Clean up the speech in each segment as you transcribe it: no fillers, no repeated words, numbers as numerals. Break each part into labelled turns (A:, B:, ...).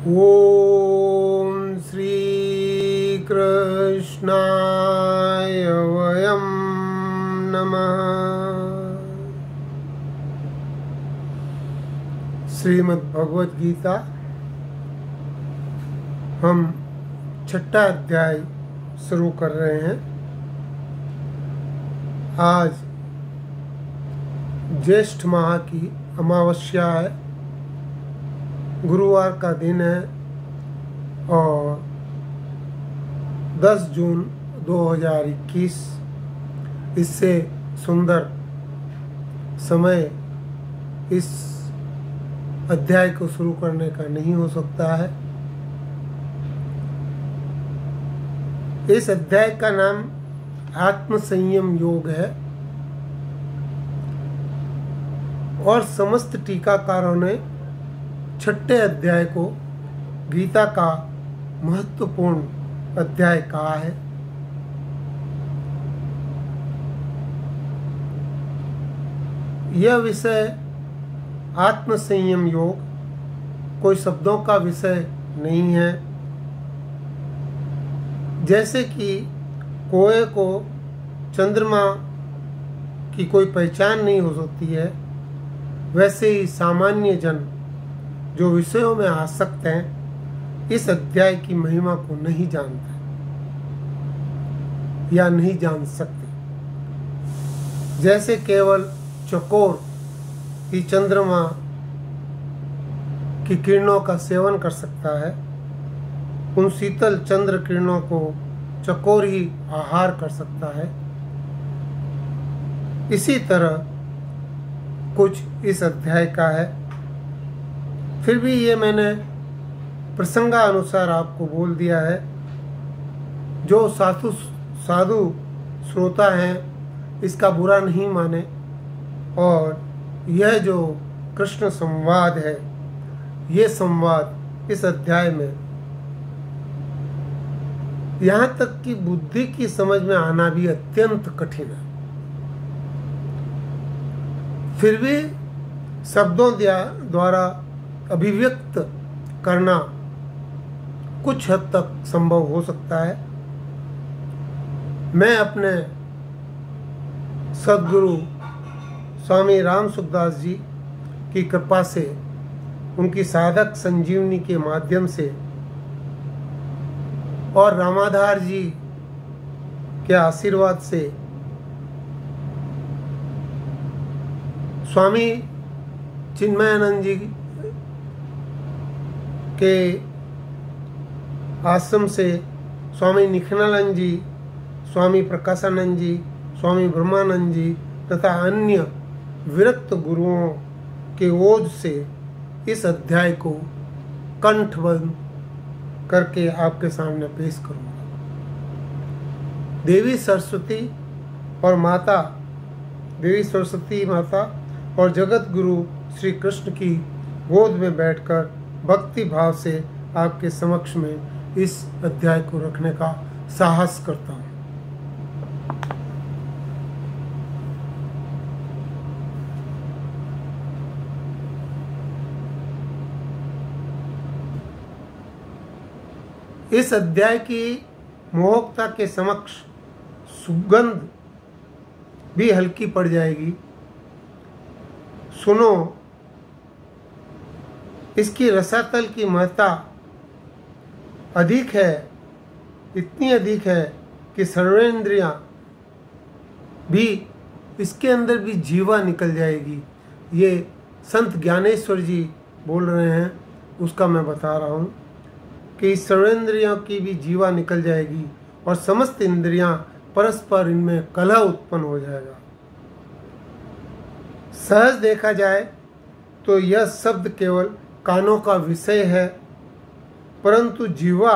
A: ओम श्री कृष्णाय वयं नमः। श्रीमद् भगवद गीता हम छठा अध्याय शुरू कर रहे हैं। आज ज्येष्ठ माह की अमावस्या है, गुरुवार का दिन है और 10 जून 2021। इससे सुंदर समय इस अध्याय को शुरू करने का नहीं हो सकता है। इस अध्याय का नाम आत्म संयम योग है और समस्त टीकाकारों ने छठे अध्याय को गीता का महत्वपूर्ण अध्याय कहा है। यह विषय आत्म संयम योग कोई शब्दों का विषय नहीं है। जैसे कि कोए को चंद्रमा की कोई पहचान नहीं हो सकती है, वैसे ही सामान्य जन जो विषयों में आसक्त हैं इस अध्याय की महिमा को नहीं जानते या नहीं जान सकते। जैसे केवल चकोर ही चंद्रमा की किरणों का सेवन कर सकता है, उन शीतल चंद्र किरणों को चकोर ही आहार कर सकता है, इसी तरह कुछ इस अध्याय का है। फिर भी ये मैंने प्रसंगानुसार आपको बोल दिया है। जो साधु श्रोता हैं इसका बुरा नहीं माने, और यह जो कृष्ण संवाद है, ये संवाद इस अध्याय में यहाँ तक कि बुद्धि की समझ में आना भी अत्यंत कठिन है। फिर भी शब्दों द्वारा अभिव्यक्त करना कुछ हद तक संभव हो सकता है। मैं अपने सद्गुरु स्वामी राम सुखदास जी की कृपा से, उनकी साधक संजीवनी के माध्यम से और रामाधार जी के आशीर्वाद से स्वामी चिन्मयानंद जी के आश्रम से स्वामी निखिलानंद जी, स्वामी प्रकाशानंद जी, स्वामी ब्रह्मानंद जी तथा अन्य विरक्त गुरुओं के ओज से इस अध्याय को कंठबद्ध करके आपके सामने पेश करूंगा। देवी सरस्वती माता और जगत गुरु श्री कृष्ण की गोद में बैठकर भक्ति भाव से आपके समक्ष में इस अध्याय को रखने का साहस करता हूँ। इस अध्याय की मोहकता के समक्ष सुगंध भी हल्की पड़ जाएगी। सुनो, इसकी रसातल की महत्ता अधिक है, इतनी अधिक है कि सर्वेंद्रियां भी, इसके अंदर भी जीवा निकल जाएगी। ये संत ज्ञानेश्वर जी बोल रहे हैं, उसका मैं बता रहा हूँ कि सर्वेंद्रियों की भी जीवा निकल जाएगी और समस्त इंद्रियां परस्पर इनमें कलह उत्पन्न हो जाएगा। सहज देखा जाए तो यह शब्द केवल कानों का विषय है, परंतु जीवा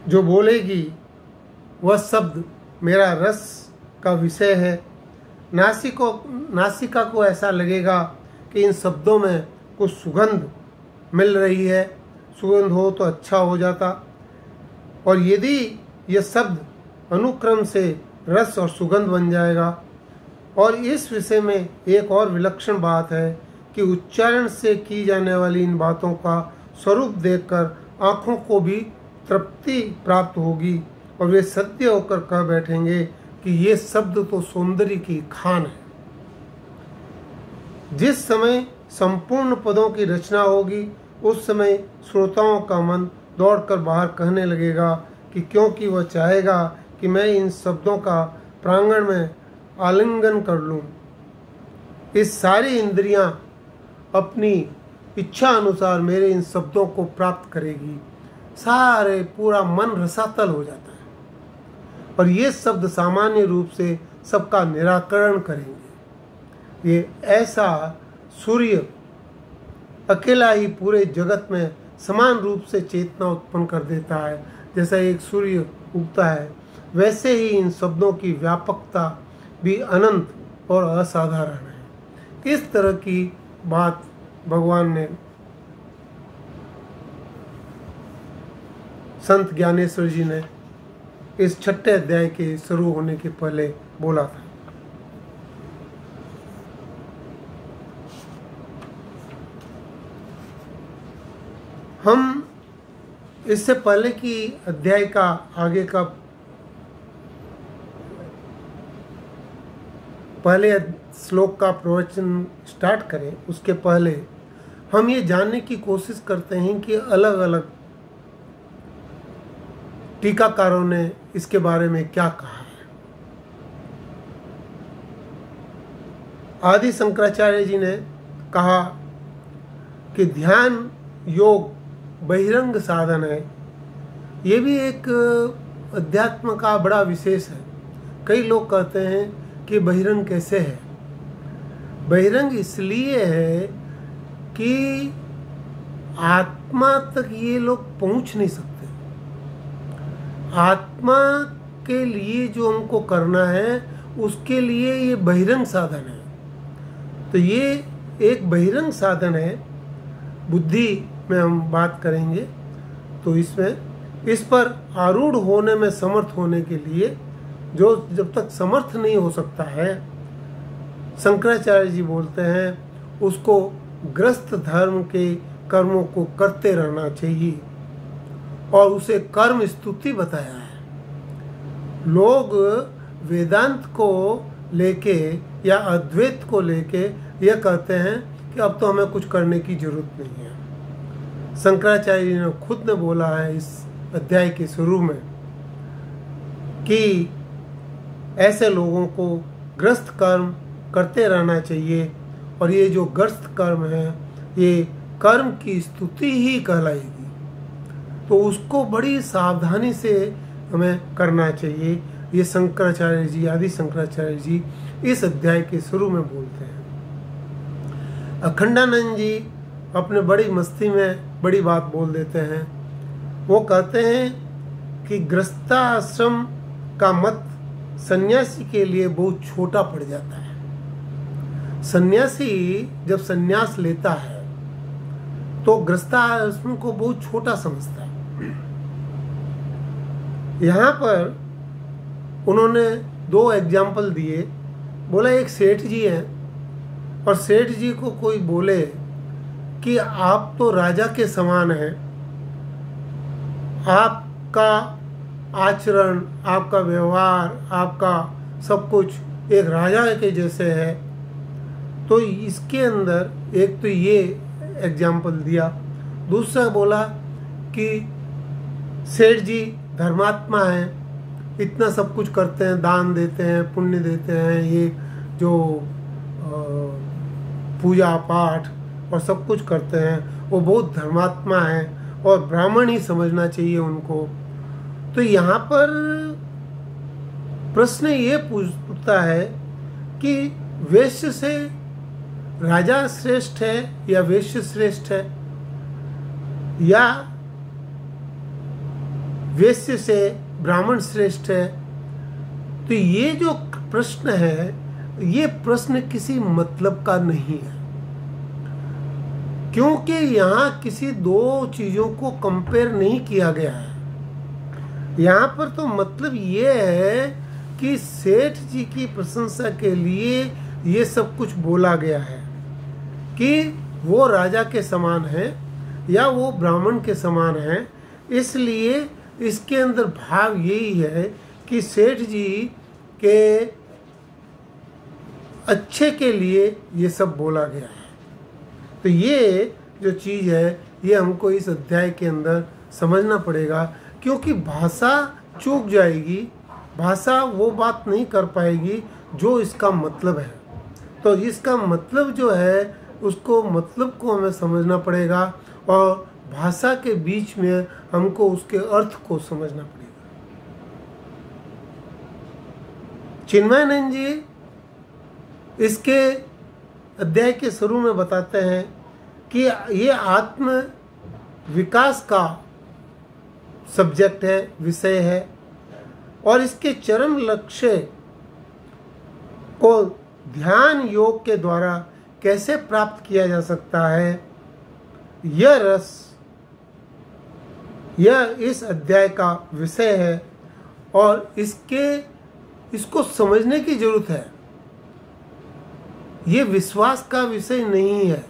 A: जो बोलेगी वह शब्द मेरा रस का विषय है। नासिका को ऐसा लगेगा कि इन शब्दों में कुछ सुगंध मिल रही है, सुगंध हो तो अच्छा हो जाता। और यदि यह शब्द अनुक्रम से रस और सुगंध बन जाएगा। और इस विषय में एक और विलक्षण बात है कि उच्चारण से की जाने वाली इन बातों का स्वरूप देखकर आँखों को भी तृप्ति प्राप्त होगी और वे सत्य होकर कह बैठेंगे कि ये शब्द तो सौंदर्य की खान है। जिस समय संपूर्ण पदों की रचना होगी उस समय श्रोताओं का मन दौड़कर बाहर कहने लगेगा कि क्योंकि वह चाहेगा कि मैं इन शब्दों का प्रांगण में आलिंगन कर लूं। इस सारी इंद्रियां अपनी इच्छा अनुसार मेरे इन शब्दों को प्राप्त करेगी। सारे पूरा मन रसातल हो जाता है और ये शब्द सामान्य रूप से सबका निराकरण करेंगे। ये ऐसा सूर्य अकेला ही पूरे जगत में समान रूप से चेतना उत्पन्न कर देता है। जैसा एक सूर्य उगता है वैसे ही इन शब्दों की व्यापकता भी अनंत और असाधारण है। इस तरह की बात भगवान ने संत ज्ञानेश्वर जी ने इस 6ठे अध्याय के शुरू होने के पहले बोला था। हम इससे पहले कि अध्याय का आगे का पहले श्लोक का प्रवचन स्टार्ट करें उसके पहले हम ये जानने की कोशिश करते हैं कि अलग अलग टीकाकारों ने इसके बारे में क्या कहा है। आदि शंकराचार्य जी ने कहा कि ध्यान योग बहिरंग साधन है। ये भी एक अध्यात्म का बड़ा विशेष है। कई लोग कहते हैं कि बहिरंग कैसे है। बहिरंग इसलिए है कि आत्मा तक ये लोग पहुंच नहीं सकते। आत्मा के लिए जो हमको करना है उसके लिए ये बहिरंग साधन है। तो ये एक बहिरंग साधन है। बुद्धि में हम बात करेंगे तो इसमें इस पर आरूढ़ होने में समर्थ होने के लिए जो जब तक समर्थ नहीं हो सकता है, शंकराचार्य जी बोलते हैं उसको ग्रस्त धर्म के कर्मों को करते रहना चाहिए और उसे कर्म स्तुति बताया है। लोग वेदांत को लेके या अद्वैत को लेके यह कहते हैं कि अब तो हमें कुछ करने की जरूरत नहीं है। शंकराचार्य जी ने खुद ने बोला है इस अध्याय के शुरू में कि ऐसे लोगों को ग्रस्त कर्म करते रहना चाहिए और ये जो ग्रस्त कर्म है ये कर्म की स्तुति ही कहलाएगी। तो उसको बड़ी सावधानी से हमें करना चाहिए। ये शंकराचार्य जी आदि शंकराचार्य जी इस अध्याय के शुरू में बोलते हैं। अखंडानंद जी अपने बड़ी मस्ती में बड़ी बात बोल देते हैं। वो कहते हैं कि गृहस्थाश्रम का मत सन्यासी के लिए बहुत छोटा पड़ जाता है। सन्यासी जब सन्यास लेता है तो गृहस्थाश्रम को बहुत छोटा समझता है। यहाँ पर उन्होंने 2 एग्जाम्पल दिए। बोला एक सेठ जी हैं और सेठ जी को कोई बोले कि आप तो राजा के समान हैं, आपका आचरण, आपका व्यवहार, आपका सब कुछ एक राजा के जैसे है। तो इसके अंदर एक तो ये एग्जाम्पल दिया। दूसरा बोला कि सेठ जी धर्मात्मा हैं, इतना सब कुछ करते हैं, दान देते हैं, पुण्य देते हैं, ये जो पूजा पाठ और सब कुछ करते हैं, वो बहुत धर्मात्मा हैं और ब्राह्मण ही समझना चाहिए उनको। तो यहाँ पर प्रश्न ये पूछता है कि वैश्य से राजा श्रेष्ठ है या वैश्य श्रेष्ठ है, या वैश्य से ब्राह्मण श्रेष्ठ है। तो ये जो प्रश्न है ये प्रश्न किसी मतलब का नहीं है, क्योंकि यहाँ किसी 2 चीजों को कंपेयर नहीं किया गया है। यहाँ पर तो मतलब ये है कि सेठ जी की प्रशंसा के लिए ये सब कुछ बोला गया है। कि वो राजा के समान है या वो ब्राह्मण के समान है। इसलिए इसके अंदर भाव यही है कि सेठ जी के अच्छे के लिए ये सब बोला गया है। तो ये जो चीज़ है ये हमको इस अध्याय के अंदर समझना पड़ेगा, क्योंकि भाषा चूक जाएगी, भाषा वो बात नहीं कर पाएगी जो इसका मतलब है। तो इसका मतलब जो है उसको मतलब को हमें समझना पड़ेगा और भाषा के बीच में हमको उसके अर्थ को समझना पड़ेगा। चिन्मयानंद जी इसके अध्याय के शुरू में बताते हैं कि ये आत्म विकास का सब्जेक्ट है, विषय है, और इसके चरम लक्ष्य को ध्यान योग के द्वारा कैसे प्राप्त किया जा सकता है, यह रस यह इस अध्याय का विषय है और इसको समझने की जरूरत है। ये विश्वास का विषय नहीं है,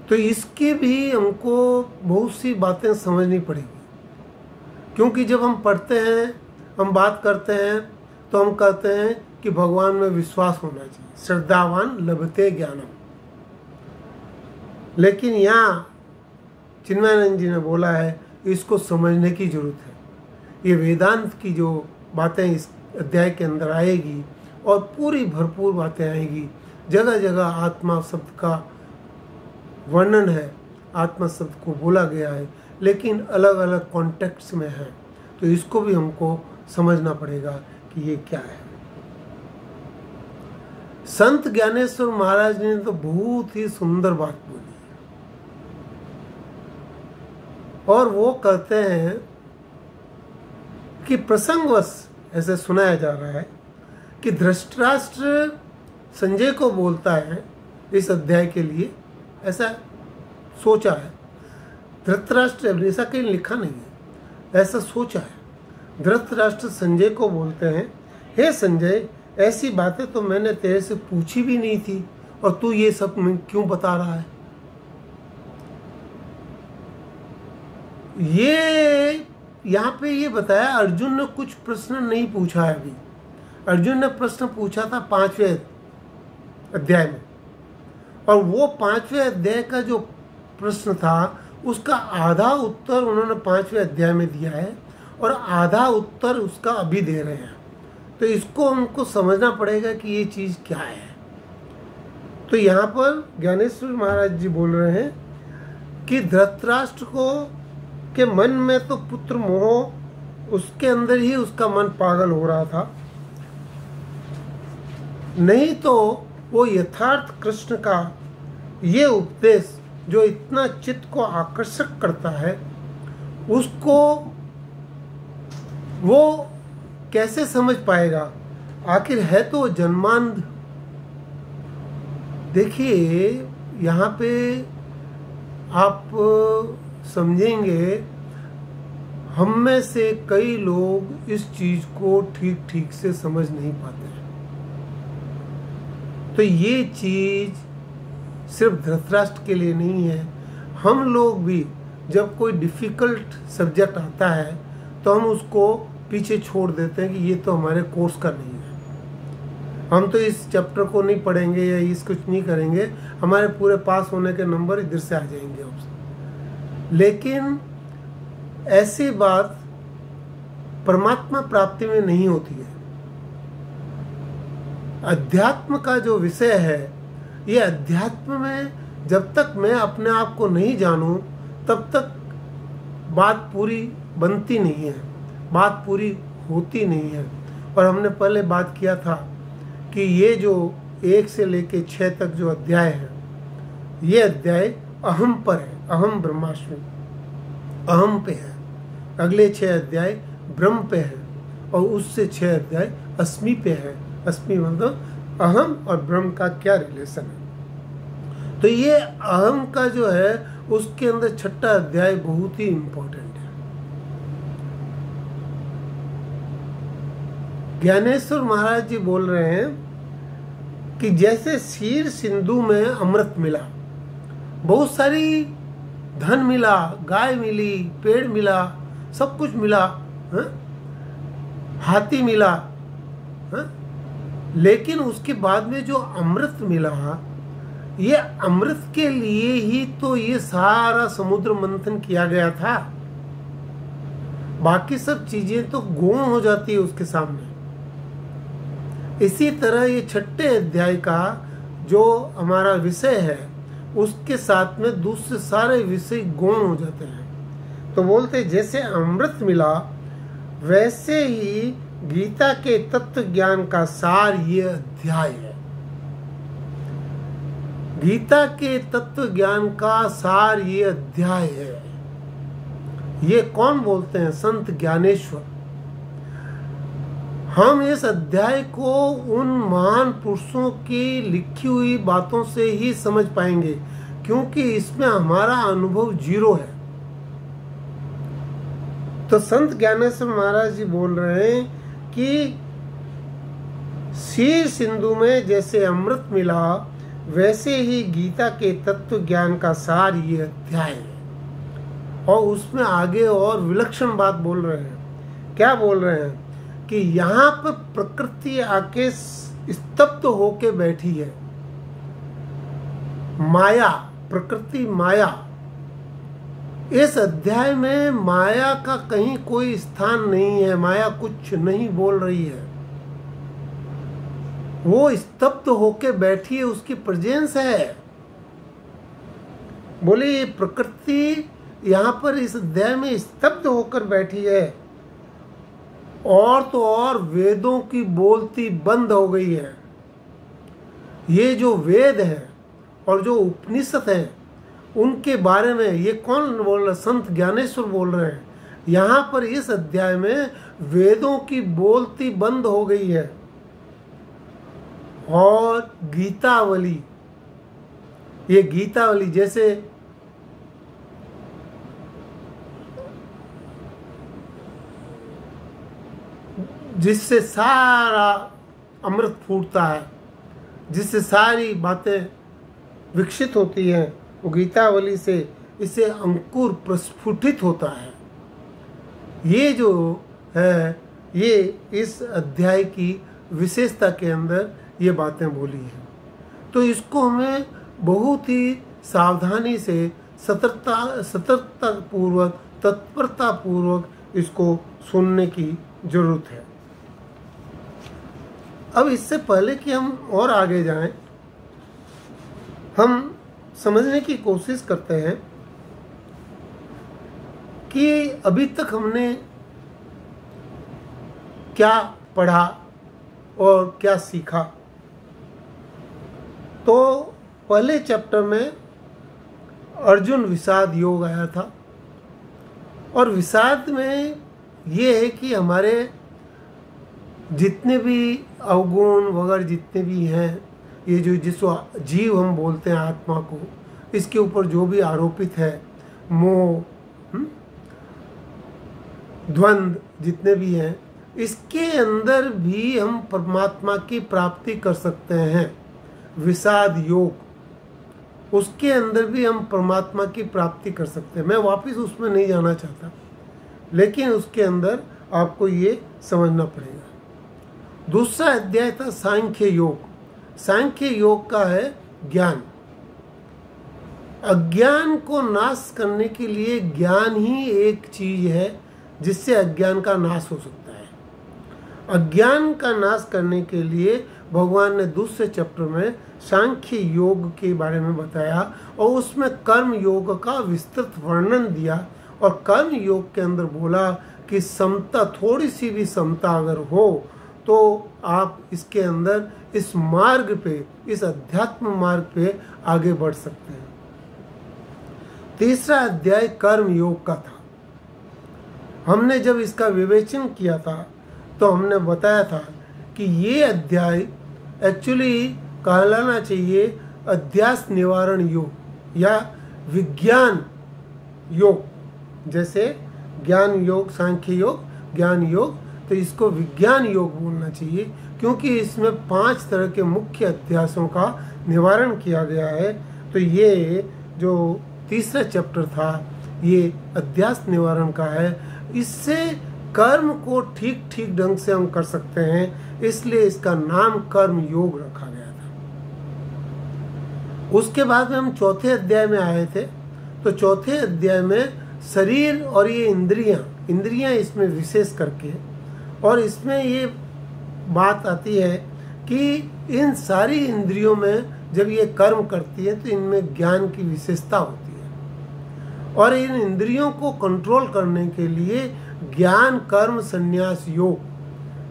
A: तो इसकी भी हमको बहुत सी बातें समझनी पड़ेगी। क्योंकि जब हम पढ़ते हैं, हम बात करते हैं, तो हम कहते हैं कि भगवान में विश्वास होना चाहिए, श्रद्धावान लभते ज्ञानम। लेकिन यहाँ चिन्मयानंद जी ने बोला है इसको समझने की जरूरत है। ये वेदांत की जो बातें इस अध्याय के अंदर आएगी और पूरी भरपूर बातें आएगी। जगह जगह आत्मा शब्द का वर्णन है, आत्मा शब्द को बोला गया है, लेकिन अलग अलग कॉन्टेक्स्ट में है। तो इसको भी हमको समझना पड़ेगा कि ये क्या है। संत ज्ञानेश्वर महाराज ने तो बहुत ही सुंदर बात बोली और वो कहते हैं कि प्रसंगवश ऐसे सुनाया जा रहा है कि धृतराष्ट्र संजय को बोलता है इस अध्याय के लिए, ऐसा सोचा है। धृतराष्ट्र ऐसा कहीं लिखा नहीं है, ऐसा सोचा है। धृतराष्ट्र संजय को बोलते हैं, हे संजय, ऐसी बातें तो मैंने तेरे से पूछी भी नहीं थी और तू ये सब क्यों बता रहा है। ये यहाँ पे ये बताया अर्जुन ने कुछ प्रश्न नहीं पूछा है अभी। अर्जुन ने प्रश्न पूछा था 5वें अध्याय में, और वो 5वें अध्याय का जो प्रश्न था उसका आधा उत्तर उन्होंने 5वें अध्याय में दिया है और आधा उत्तर उसका अभी दे रहे हैं। तो इसको हमको समझना पड़ेगा कि ये चीज़ क्या है। तो यहाँ पर ज्ञानेश्वर महाराज जी बोल रहे हैं कि धृतराष्ट्र के मन में तो पुत्र मोह, उसके अंदर ही उसका मन पागल हो रहा था, नहीं तो वो यथार्थ कृष्ण का ये उपदेश जो इतना चित्त को आकर्षक करता है, उसको वो कैसे समझ पाएगा। आखिर है तो जन्मांध। देखिए यहाँ पे आप समझेंगे, हम में से कई लोग इस चीज को ठीक ठीक से समझ नहीं पाते हैं। तो ये चीज सिर्फ धृतराष्ट्र के लिए नहीं है, हम लोग भी जब कोई डिफिकल्ट सब्जेक्ट आता है तो हम उसको पीछे छोड़ देते हैं कि ये तो हमारे कोर्स का नहीं है, हम तो इस चैप्टर को नहीं पढ़ेंगे या इस कुछ नहीं करेंगे, हमारे पूरे पास होने के नंबर इधर से आ जाएंगे आपसे। लेकिन ऐसी बात परमात्मा प्राप्ति में नहीं होती है। अध्यात्म का जो विषय है, ये अध्यात्म में जब तक मैं अपने आप को नहीं जानूं तब तक बात पूरी बनती नहीं है, बात पूरी होती नहीं है। और हमने पहले बात किया था कि ये जो 1 से लेके 6 तक जो अध्याय है, ये अध्याय अहम पर है, अहम ब्रह्मास्मि, अहम पे है। अगले 6 अध्याय ब्रह्म पे है और उससे 6 अध्याय अस्मि पे है। अस्मि मतलब अहम और ब्रह्म का क्या रिलेशन है। तो ये अहम का जो है उसके अंदर 6ठा अध्याय बहुत ही इंपॉर्टेंट है। ज्ञानेश्वर महाराज जी बोल रहे हैं कि जैसे क्षीर सिंधु में अमृत मिला, बहुत सारी धन मिला, गाय मिली, पेड़ मिला, सब कुछ मिला, हाथी मिला, लेकिन उसके बाद में जो अमृत मिला, ये अमृत के लिए ही तो ये सारा समुद्र मंथन किया गया था। बाकी सब चीजें तो गौण हो जाती है उसके सामने। इसी तरह ये छठे अध्याय का जो हमारा विषय है, उसके साथ में दूसरे सारे विषय गौण हो जाते हैं। तो बोलते जैसे अमृत मिला, वैसे ही गीता के तत्व ज्ञान का सार ये अध्याय है। गीता के तत्व ज्ञान का सार ये अध्याय है। ये कौन बोलते हैं? संत ज्ञानेश्वर। हम इस अध्याय को उन महान पुरुषों की लिखी हुई बातों से ही समझ पाएंगे, क्योंकि इसमें हमारा अनुभव जीरो है। तो संत ज्ञानेश्वर महाराज जी बोल रहे हैं कि क्षीर सिंधु में जैसे अमृत मिला, वैसे ही गीता के तत्व ज्ञान का सार ये अध्याय है। और उसमें आगे और विलक्षण बात बोल रहे हैं। क्या बोल रहे हैं? कि यहाँ पर प्रकृति आके स्तब्ध होके बैठी है। माया, प्रकृति माया, इस अध्याय में माया का कहीं कोई स्थान नहीं है। माया कुछ नहीं बोल रही है, वो स्तब्ध होके बैठी है, उसकी प्रेजेंस है। बोले ये प्रकृति यहाँ पर इस अध्याय में स्तब्ध होकर बैठी है, और तो और वेदों की बोलती बंद हो गई है। ये जो वेद है और जो उपनिषद है, उनके बारे में ये कौन बोल रहा? संत ज्ञानेश्वर बोल रहे हैं। यहाँ पर इस अध्याय में वेदों की बोलती बंद हो गई है, और गीतावली, ये गीतावली जैसे जिससे सारा अमृत फूटता है, जिससे सारी बातें विकसित होती हैं, वो गीतावली से इसे अंकुर प्रस्फुटित होता है। ये जो है, ये इस अध्याय की विशेषता के अंदर ये बातें बोली हैं। तो इसको हमें बहुत ही सावधानी से, सतर्कता पूर्वक, तत्परता पूर्वक इसको सुनने की जरूरत है। अब इससे पहले कि हम और आगे जाएं, हम समझने की कोशिश करते हैं कि अभी तक हमने क्या पढ़ा और क्या सीखा। तो पहले चैप्टर में अर्जुन विषाद योग आया था, और विषाद में ये है कि हमारे जितने भी अवगुण वगैरह जितने भी हैं, ये जो जिसको जीव हम बोलते हैं आत्मा को, इसके ऊपर जो भी आरोपित है, मोह, द्वंद्व जितने भी हैं, इसके अंदर भी हम परमात्मा की प्राप्ति कर सकते हैं। विषाद योग, उसके अंदर भी हम परमात्मा की प्राप्ति कर सकते हैं। मैं वापस उसमें नहीं जाना चाहता, लेकिन उसके अंदर आपको ये समझना पड़ेगा। दूसरा अध्याय था सांख्य योग। सांख्य योग का है ज्ञान। अज्ञान को नाश करने के लिए ज्ञान ही एक चीज है जिससे अज्ञान का नाश हो सकता है। अज्ञान का नाश करने के लिए भगवान ने दूसरे चैप्टर में सांख्य योग के बारे में बताया, और उसमें कर्म योग का विस्तृत वर्णन दिया। और कर्म योग के अंदर बोला कि समता, थोड़ी सी भी समता अगर हो तो आप इसके अंदर, इस मार्ग पे, इस अध्यात्म मार्ग पे आगे बढ़ सकते हैं। तीसरा अध्याय कर्म योग का था। हमने जब इसका विवेचन किया था तो हमने बताया था कि ये अध्याय एक्चुअली कहलाना चाहिए अध्यास निवारण योग या विज्ञान योग। जैसे ज्ञान योग, सांख्य योग, ज्ञान योग, तो इसको विज्ञान योग बोलना चाहिए, क्योंकि इसमें 5 तरह के मुख्य अध्यासों का निवारण किया गया है। तो ये जो तीसरा चैप्टर था ये अध्यास निवारण का है। इससे कर्म को ठीक ठीक ढंग से हम कर सकते हैं, इसलिए इसका नाम कर्म योग रखा गया था। उसके बाद में हम चौथे अध्याय में आए थे। तो चौथे अध्याय में शरीर और ये इंद्रियां इसमें विशेष करके, और इसमें ये बात आती है कि इन सारी इंद्रियों में जब ये कर्म करती है तो इनमें ज्ञान की विशेषता होती है, और इन इंद्रियों को कंट्रोल करने के लिए ज्ञान कर्म संन्यास योग।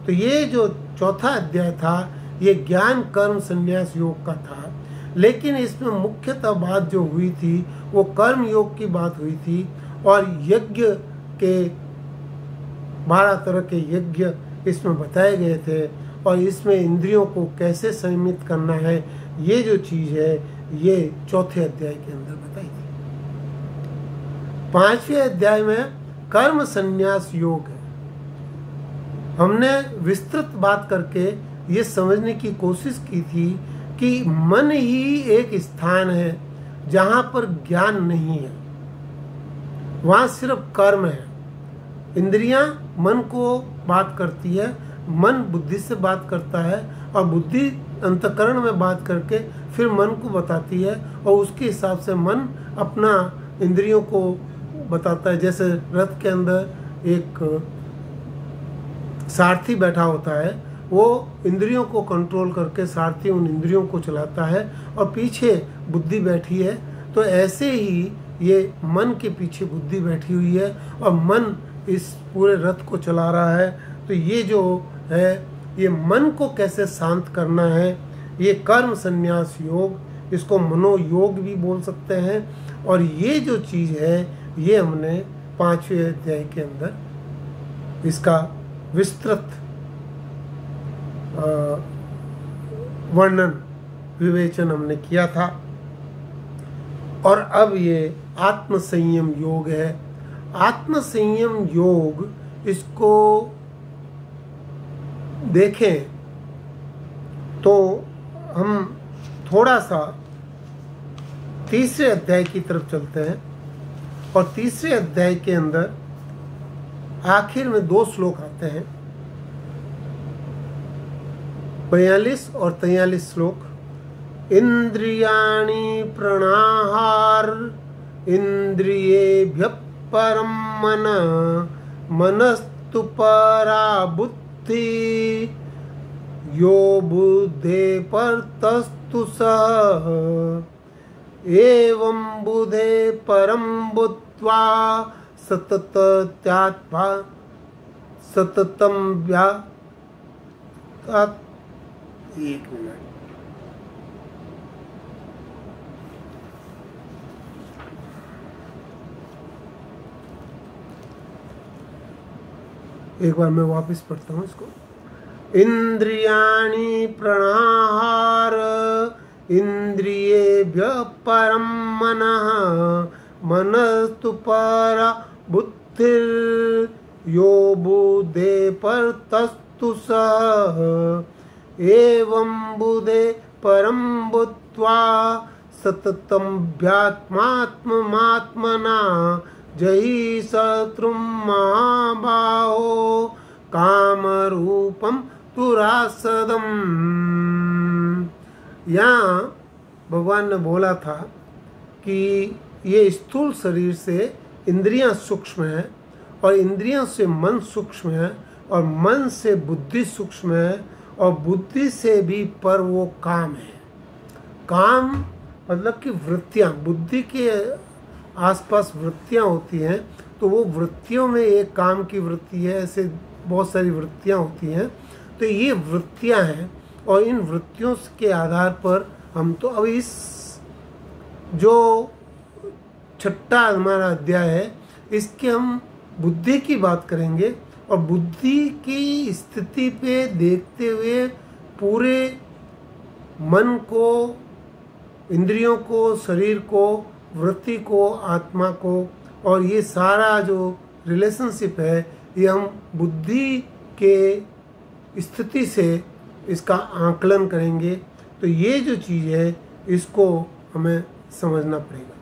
A: तो ये जो चौथा अध्याय था ये ज्ञान कर्म संन्यास योग का था, लेकिन इसमें मुख्यतः बात जो हुई थी वो कर्म योग की बात हुई थी, और यज्ञ के 12 तरह के यज्ञ इसमें बताए गए थे, और इसमें इंद्रियों को कैसे संयमित करना है ये जो चीज़ है ये चौथे अध्याय के अंदर बताई थी। 5वें अध्याय में कर्म संन्यास योग है। हमने विस्तृत बात करके ये समझने की कोशिश की थी कि मन ही एक स्थान है जहाँ पर ज्ञान नहीं है, वहाँ सिर्फ कर्म है। इंद्रियां मन को बात करती है, मन बुद्धि से बात करता है, और बुद्धि अंतःकरण में बात करके फिर मन को बताती है, और उसके हिसाब से मन अपना इंद्रियों को बताता है। जैसे रथ के अंदर एक सारथी बैठा होता है, वो इंद्रियों को कंट्रोल करके सारथी उन इंद्रियों को चलाता है, और पीछे बुद्धि बैठी है। तो ऐसे ही ये मन के पीछे बुद्धि बैठी हुई है, और मन इस पूरे रथ को चला रहा है। तो ये जो है ये मन को कैसे शांत करना है, ये कर्म संन्यास योग, इसको मनोयोग भी बोल सकते हैं। और ये जो चीज़ है ये हमने 5वें अध्याय के अंदर इसका विस्तृत वर्णन विवेचन हमने किया था। और अब ये आत्म संयम योग है। आत्म संयम योग, इसको देखें तो हम थोड़ा सा तीसरे अध्याय की तरफ चलते हैं, और तीसरे अध्याय के अंदर आखिर में 2 श्लोक आते हैं, 42 और 43 श्लोक। इंद्रियाणि प्रणाहार इंद्रियेभ्यः परं मनस्तु परा बुद्धि यो बुद्धे परतस्तु सः एवं बुधे परं बुद्ध्वा सततत्यात्मा सततम व्या। एक मिनट, एक बार मैं वापस पढ़ता हूँ इसको। इंद्रियाणि प्रणाहार इंद्रियेभ्यः परं मनः मनस्तु परा बुद्धिर् यो बुद्धे परतस्तु सः एवं बुधे परं बुद्ध्वा सततं व्यात्मात्मना जहि शत्रुं महाबाहो कामरूपं तुरासदम्। यहाँ भगवान ने बोला था कि ये स्थूल शरीर से इंद्रियां सूक्ष्म हैं, और इंद्रियों से मन सूक्ष्म है, और मन से बुद्धि सूक्ष्म है, और बुद्धि से भी पर वो काम है। काम मतलब कि वृत्तियाँ, बुद्धि के आसपास वृत्तियाँ होती हैं, तो वो वृत्तियों में एक काम की वृत्ति है, ऐसे बहुत सारी वृत्तियाँ होती हैं। तो ये वृत्तियाँ हैं, और इन वृत्तियों के आधार पर हम तो अब इस जो छठा हमारा अध्याय है इसके हम बुद्धि की बात करेंगे, और बुद्धि की स्थिति पे देखते हुए पूरे मन को, इंद्रियों को, शरीर को, वृत्ति को, आत्मा को, और ये सारा जो रिलेशनशिप है ये हम बुद्धि के स्थिति से इसका आकलन करेंगे। तो ये जो चीज़ है इसको हमें समझना पड़ेगा।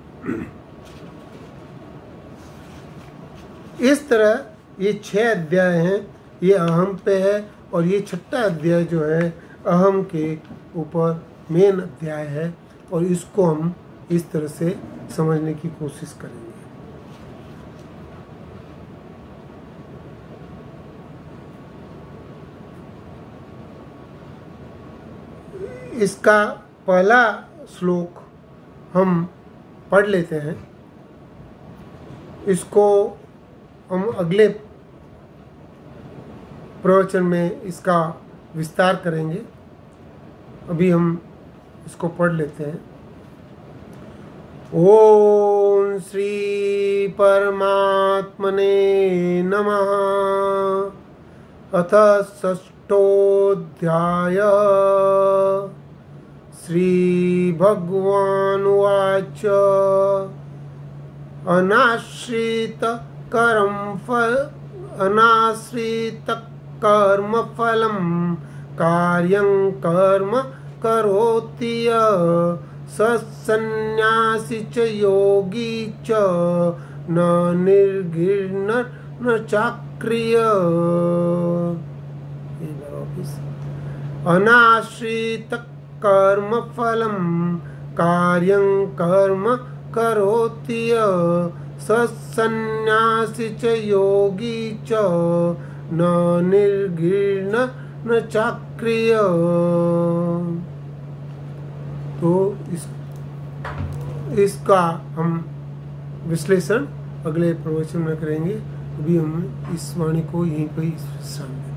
A: इस तरह ये 6 अध्याय हैं, ये अहम पे है, और ये 6ठा अध्याय जो है अहम के ऊपर मेन अध्याय है, और इसको हम इस तरह से समझने की कोशिश करेंगे। इसका पहला श्लोक हम पढ़ लेते हैं, इसको हम अगले प्रवचन में इसका विस्तार करेंगे। अभी हम इसको पढ़ लेते हैं। ओम श्री परमात्मने नमः। अथ षष्ठोऽध्याय। श्री भगवानुवाच। अनाश्रित कर्मफलं कार्यं कर्म करोति यः सन्न्यासी च योगी च न निर्घृण न चाक्रिय। अनाश्रित कर्मफलं कार्यं कर्म करोति यः सन्न्यासी च योगी च न निर्घृण न चाक्रिय। तो इसका हम विश्लेषण अगले प्रवचन में करेंगे। अभी हम इस वाणी को यहीं पर विश्राम दें।